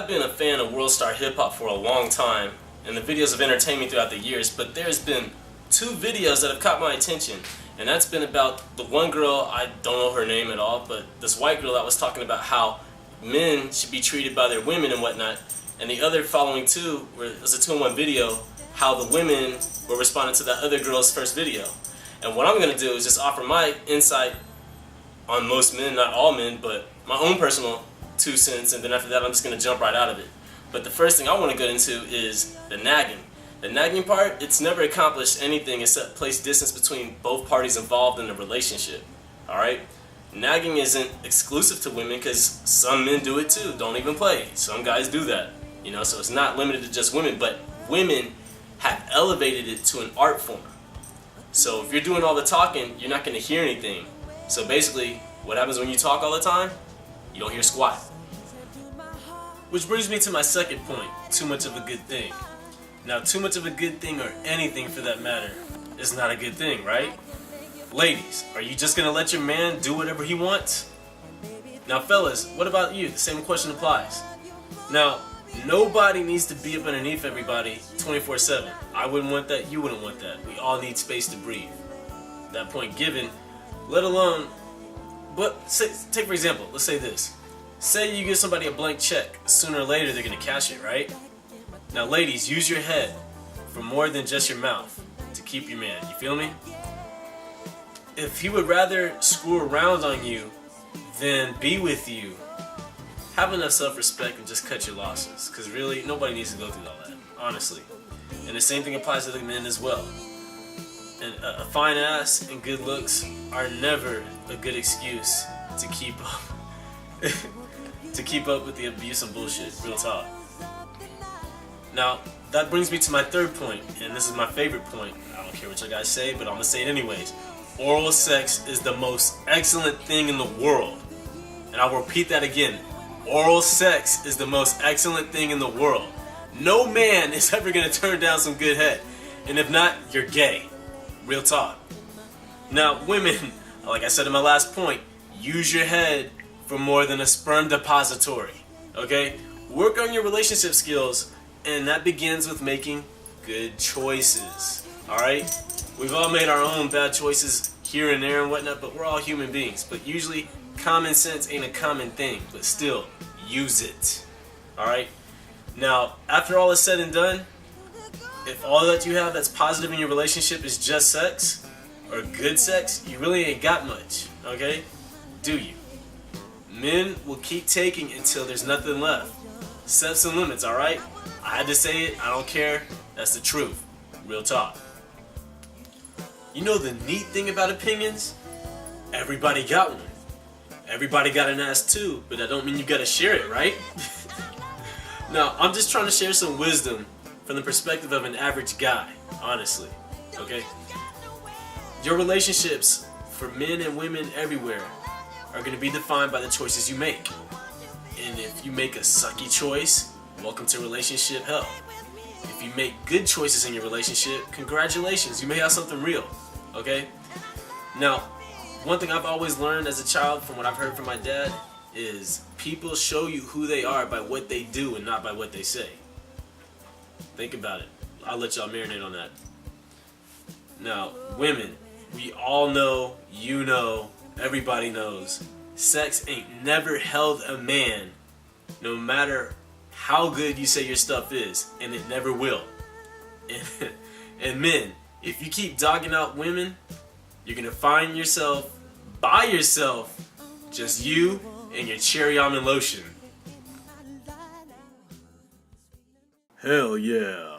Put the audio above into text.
I've been a fan of world star hip hop for a long time, and the videos have entertained me throughout the years, but there's been two videos that have caught my attention, and that's been about the one girl, I don't know her name at all, but this white girl that was talking about how men should be treated by their women and whatnot, and the other following two was a 2-in-1 video, how the women were responding to that other girl's first video. And what I'm going to do is just offer my insight on most men, not all men, but my own personal 2 cents, and then after that I'm just going to jump right out of it. But the first thing I want to get into is the nagging. The nagging part, it's never accomplished anything except place distance between both parties involved in the relationship. Alright? Nagging isn't exclusive to women because some men do it too. Don't even play. Some guys do that. You know, so it's not limited to just women, but women have elevated it to an art form. So if you're doing all the talking, you're not going to hear anything. So basically, what happens when you talk all the time? You don't hear squat. Which brings me to my second point, too much of a good thing. Now, too much of a good thing, or anything for that matter, is not a good thing, right? Ladies, are you just going to let your man do whatever he wants? Now fellas, what about you? The same question applies. Now, nobody needs to be up underneath everybody 24/7. I wouldn't want that, you wouldn't want that. We all need space to breathe. That point given, let alone, but take for example, let's say this. Say you give somebody a blank check, sooner or later they're going to cash it, right? Now ladies, use your head for more than just your mouth to keep your man, you feel me? If he would rather screw around on you than be with you, have enough self-respect and just cut your losses, because really, nobody needs to go through all that, honestly. And the same thing applies to the men as well. And a fine ass and good looks are never a good excuse to keep up to keep up with the abuse and bullshit, real talk. Now, that brings me to my third point, and this is my favorite point. I don't care what you guys say, but I'm gonna say it anyways. Oral sex is the most excellent thing in the world. And I'll repeat that again. Oral sex is the most excellent thing in the world. No man is ever gonna turn down some good head. And if not, you're gay. Real talk. Now, women, like I said in my last point, use your head for more than a sperm depository. Okay? Work on your relationship skills, and that begins with making good choices. Alright? We've all made our own bad choices here and there and whatnot, but we're all human beings. But usually, common sense ain't a common thing, but still, use it. Alright? Now, after all is said and done, if all that you have that's positive in your relationship is just sex, or good sex, you really ain't got much, okay? Do you? Men will keep taking until there's nothing left. Set some limits, alright? I had to say it, I don't care, that's the truth. Real talk. You know the neat thing about opinions? Everybody got one. Everybody got an ass too, but that don't mean you gotta share it, right? Now, I'm just trying to share some wisdom from the perspective of an average guy, honestly, okay? Your relationships, for men and women everywhere, are going to be defined by the choices you make. And if you make a sucky choice, welcome to relationship hell. If you make good choices in your relationship, congratulations, you may have something real, okay? Now, one thing I've always learned as a child from what I've heard from my dad is people show you who they are by what they do and not by what they say. Think about it. I'll let y'all marinate on that. Now, women, we all know, you know, everybody knows, sex ain't never held a man, no matter how good you say your stuff is, and it never will. And men, if you keep dogging out women, you're gonna find yourself, by yourself, just you and your cherry almond lotion. Hell yeah.